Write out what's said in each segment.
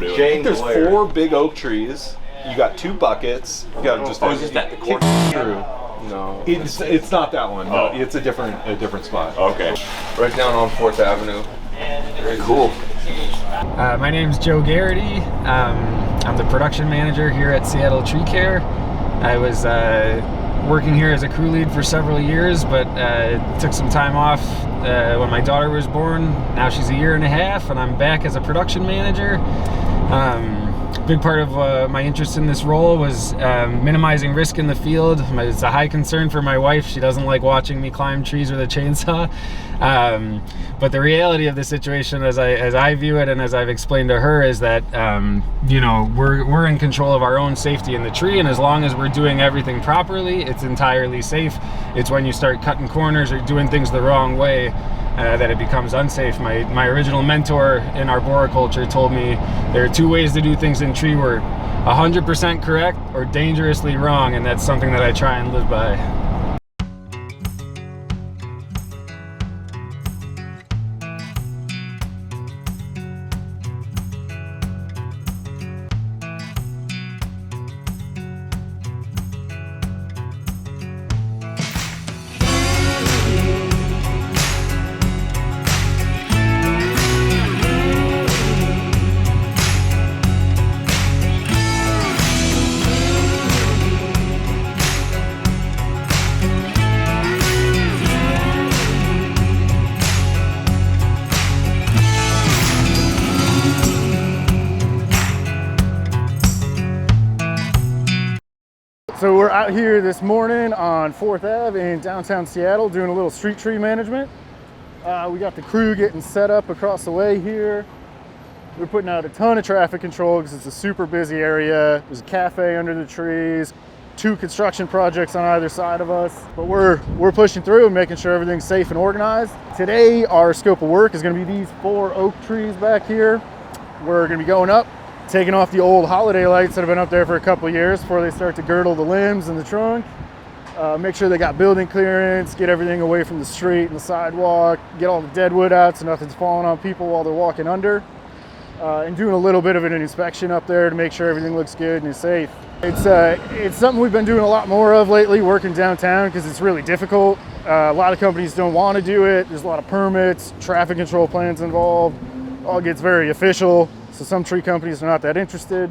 doing. I think there's 4 big oak trees. You got 2 buckets. You got just. Oh, is this that the corn through? No, it's not that one. No, it's a different spot. Okay. Right down on 4th Avenue. Very cool. My name's Joe Garrity. I'm the production manager here at Seattle Tree Care. I was working here as a crew lead for several years, but took some time off when my daughter was born. Now she's 1.5 years, and I'm back as a production manager. Big part of my interest in this role was minimizing risk in the field. It's a high concern for my wife. She doesn't like watching me climb trees with a chainsaw. But the reality of the situation, as I view it and as I've explained to her, is that we're in control of our own safety in the tree, and as long as we're doing everything properly, it's entirely safe. It's when you start cutting corners or doing things the wrong way that it becomes unsafe. My original mentor in arboriculture told me there are 2 ways to do things in tree work: 100% correct or dangerously wrong, and that's something that I try and live by. So we're out here this morning on 4th Ave in downtown Seattle doing a little street tree management. We got the crew getting set up across the way here. We're putting out a ton of traffic control because it's a super busy area. There's a cafe under the trees, 2 construction projects on either side of us. But we're pushing through and making sure everything's safe and organized. Today, our scope of work is going to be these 4 oak trees back here. We're going to be going up, taking off the old holiday lights that have been up there for a couple of years before they start to girdle the limbs and the trunk. Make sure they got building clearance, get everything away from the street and the sidewalk, get all the dead wood out so nothing's falling on people while they're walking under. And doing a little bit of an inspection up there to make sure everything looks good and is safe. It's something we've been doing a lot more of lately, working downtown, because it's really difficult. A lot of companies don't want to do it. There's a lot of permits, traffic control plans involved. All gets very official. So some tree companies are not that interested.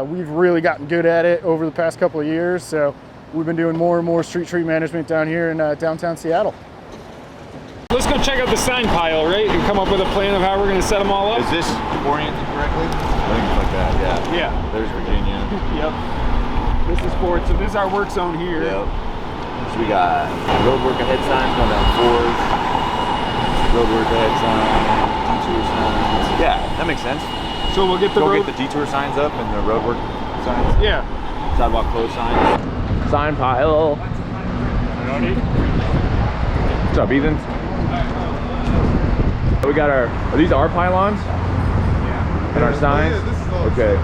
We've really gotten good at it over the past couple of years. So we've been doing more and more street tree management down here in downtown Seattle. Let's go check out the sign pile, right? And come up with a plan of how we're going to set them all up. Is this oriented correctly? I think it's like that, yeah. Yeah. There's Virginia. Yep. This is Ford. So this is our work zone here. Yep. So we got road work ahead signs going down 4th. Road work ahead sign, detour signs. Yeah, that makes sense. So we'll get the get the detour signs up and the road work signs. Yeah. Sidewalk close signs. Sign pile. What's up, Ethan? We got are these our pylons? Yeah. And our signs? Yeah, this is all okay.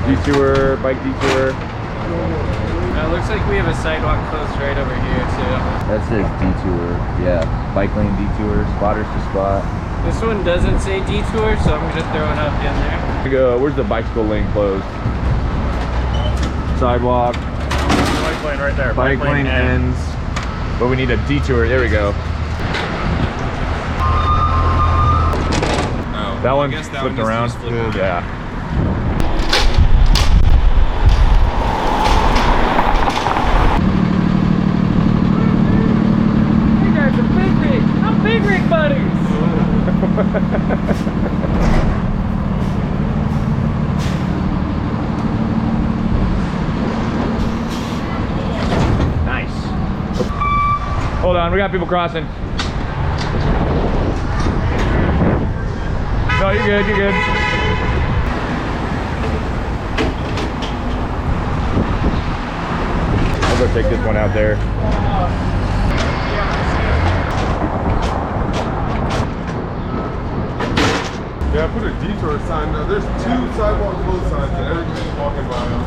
Detour, bike detour. It looks like we have a sidewalk closed right over here too. That says detour. Yeah. Bike lane detour, spotters to spot. This one doesn't say detour, so I'm gonna throw it up in there. Go. Where's the bicycle lane closed? Sidewalk. Bike lane right there. Bike lane ends. But we need a detour. There we go. Oh, that one flipped around. Yeah. You guys are big rig. I'm big rig buddies. Hold on, we got people crossing. No, you're good, you're good. I'll go take this one out there. Yeah, I put a detour sign there. There's 2 sidewalk closed signs and everybody's walking by them.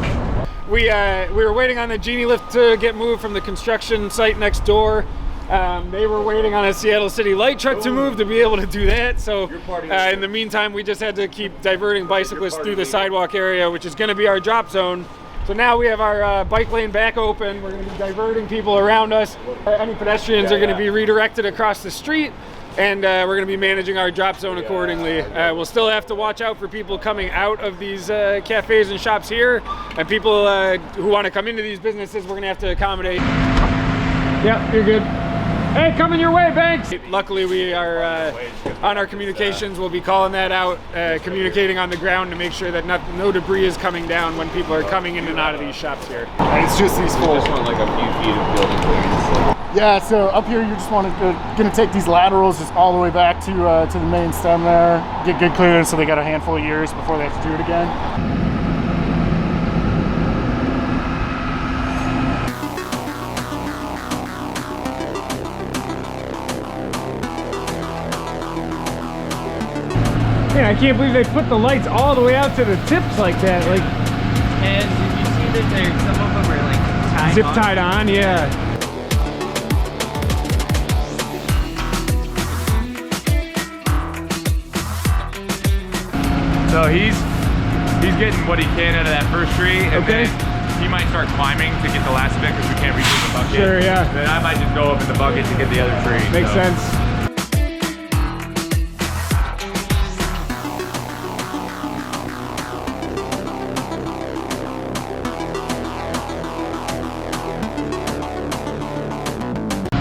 We were waiting on the genie lift to get moved from the construction site next door. They were waiting on a Seattle City light truck to move to be able to do that. So in the meantime, we just had to keep diverting bicyclists through the sidewalk area, which is going to be our drop zone. So now we have our bike lane back open. We're going to be diverting people around us. Any pedestrians are going to be redirected across the street, and we're going to be managing our drop zone accordingly. We'll still have to watch out for people coming out of these cafes and shops here, and people who want to come into these businesses, we're going to have to accommodate. Yep, you're good. Hey, coming your way, Banks! Luckily, we are on our communications. We'll be calling that out, communicating on the ground to make sure that no debris is coming down when people are coming in and out of these shops here. And it's just these four. Just want like a few feet of building clearance. Yeah, so up here you just want to gonna take these laterals just all the way back to the main stem there, get good clearance so they got a handful of years before they have to do it again. Man, I can't believe they put the lights all the way out to the tips like that. Like, And you see that there, some of them are like tied zip on. tied on, yeah. So he's getting what he can out of that first tree, and Okay. then he might start climbing to get the last bit because we can't reach the bucket. Sure, yeah. Then I might just go up in the bucket to get the other tree. Makes so. sense.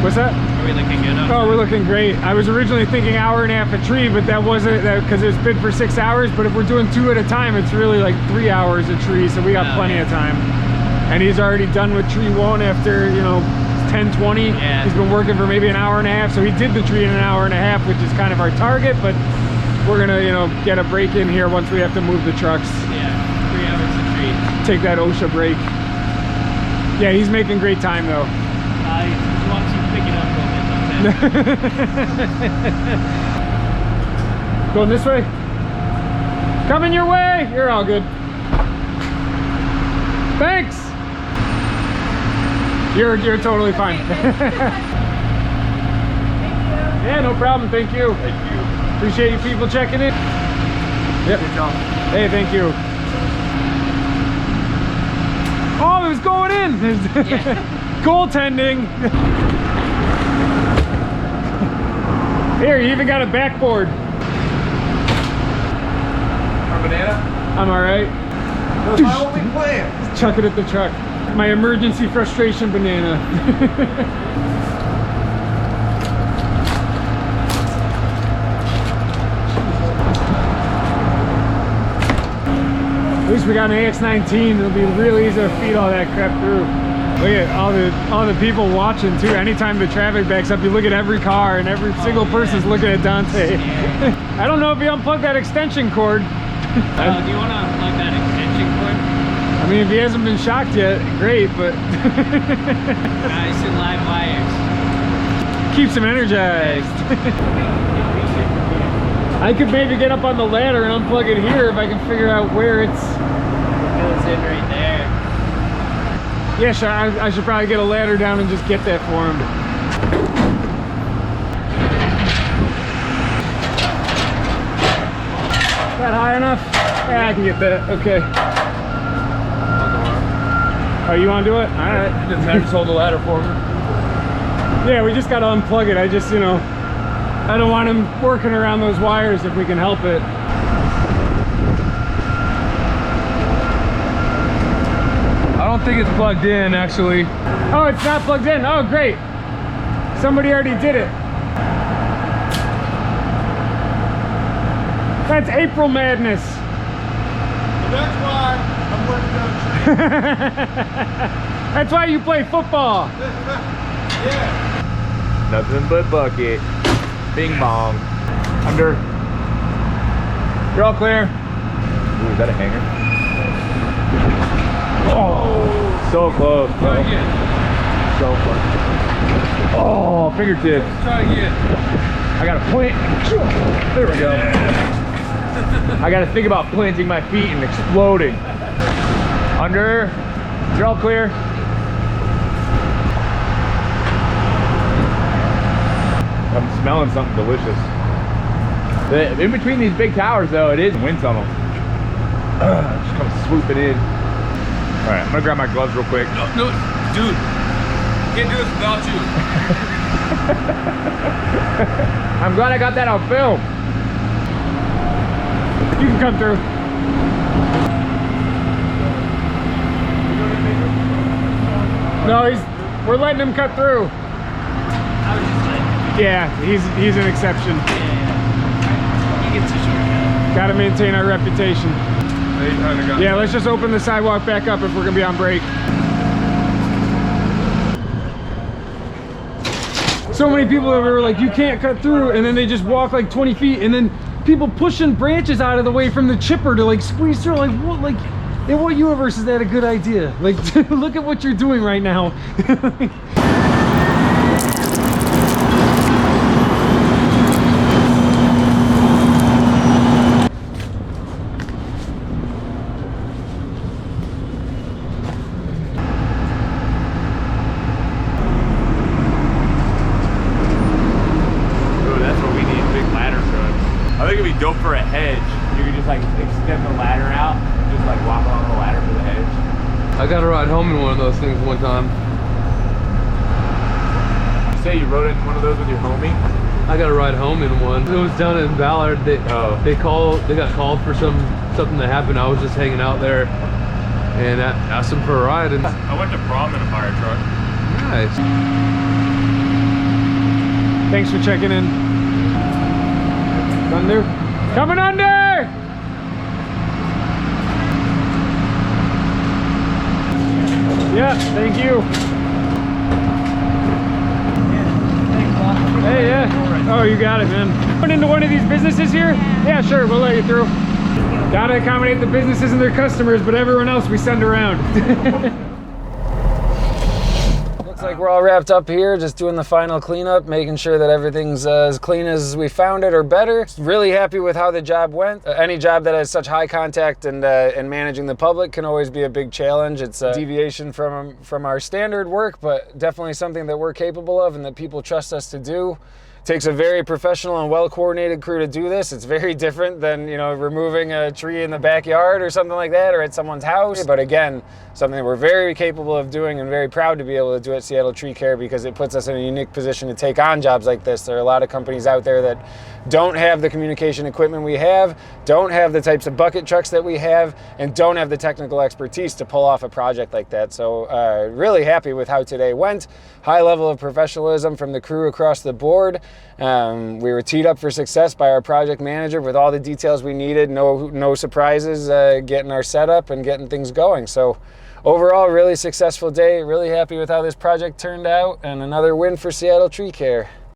What's that? Are we looking good up? Oh, we're looking great. I was originally thinking hour and a half a tree, but that wasn't because it was bid for 6 hours. But if we're doing 2 at a time, it's really like 3 hours a tree, so we got plenty of time. And he's already done with tree 1 after 10-20. Yeah. He's been working for maybe an hour and a half, so he did the tree in an hour and a half, which is kind of our target. But we're gonna get a break in here once we have to move the trucks. Yeah, 3 hours a tree. Take that OSHA break. Yeah, he's making great time though. He just wants you to pick it up a little bit sometimes. Going this way? Coming your way! You're all good. Thanks! You're totally fine. Yeah, no problem. Thank you. Thank you. Appreciate you people checking in. Yep. Hey, thank you. Oh, it was going in! Goaltending! Here, you even got a backboard. Our banana? I'm alright. That's my only plan. Chuck it at the truck. My emergency frustration banana. At least we got an AX-19. It'll be real easy to feed all that crap through. Look at all the people watching too. Anytime the traffic backs up, you look at every car and every single person's looking at Dante. I don't know if you unplugged that extension cord. Do you want to unplug that extension cord? I mean, if he hasn't been shocked yet, great, but Nice and live wires. keeps him energized. I could maybe get up on the ladder and unplug it here if I can figure out where it's... It goes in right there. Yeah, sure, I should probably get a ladder down and just get that for him. Is that high enough? Yeah, I can get that. Okay. Oh, you want to do it? All right. Just hold the ladder for me. Yeah, we just got to unplug it. I just, I don't want him working around those wires if we can help it. I don't think it's plugged in, actually. Oh, it's not plugged in. Oh, great. Somebody already did it. That's April madness. That's why I'm working on That's why you play football. Yeah. Nothing but bucket. Bing bong. Under. You're all clear. Ooh, is that a hanger? Oh, so close, bro. Try again. So close. Oh, fingertips. Try again. I gotta point. There we go. I gotta think about planting my feet and exploding. Under. You're all clear. I'm smelling something delicious. In between these big towers, though, it is a wind tunnel. Just come swooping in. All right, I'm gonna grab my gloves real quick. No, dude. Can't do this without you. I'm glad I got that on film. You can come through. No, we're letting him cut through. I was just like, Yeah, he's an exception. yeah. He gets a shortcut. Got to maintain our reputation. They kind of got. Yeah, let's just open the sidewalk back up if we're gonna be on break. So many people that were like, you can't cut through, and then they just walk like 20 feet, and then people pushing branches out of the way from the chipper to like squeeze through. Like, what? Like, in what universe is that a good idea? Like, look at what you're doing right now. I think it'd be dope for a hedge. You could just like extend the ladder out, just like walk along the ladder for the hedge. I got to ride home in one of those things one time. You say you rode in one of those with your homie? I got to ride home in one. It was down in Ballard. They got called for something that happened. I was just hanging out there and asked them for a ride. And I went to prom in a fire truck. nice. Thanks for checking in. Under? Coming under! Yeah, thank you. Hey, yeah. Oh, you got it, man. Going into one of these businesses here? Yeah, sure, we'll let you through. Gotta accommodate the businesses and their customers, but everyone else we send around. Looks like we're all wrapped up here, just doing the final cleanup, making sure that everything's as clean as we found it or better. Really happy with how the job went. Any job that has such high contact and managing the public can always be a big challenge. It's a deviation from our standard work, but definitely something that we're capable of and that people trust us to do. Takes a very professional and well-coordinated crew to do this. It's very different than, you know, removing a tree in the backyard or something like that, or at someone's house. But again, something that we're very capable of doing and very proud to be able to do at Seattle Tree Care, because it puts us in a unique position to take on jobs like this. There are a lot of companies out there that don't have the communication equipment we have, don't have the types of bucket trucks that we have, and don't have the technical expertise to pull off a project like that. So really happy with how today went. High level of professionalism from the crew across the board. We were teed up for success by our project manager with all the details we needed. No surprises, getting our setup and getting things going. So overall, really successful day. Really happy with how this project turned out, and another win for Seattle Tree Care.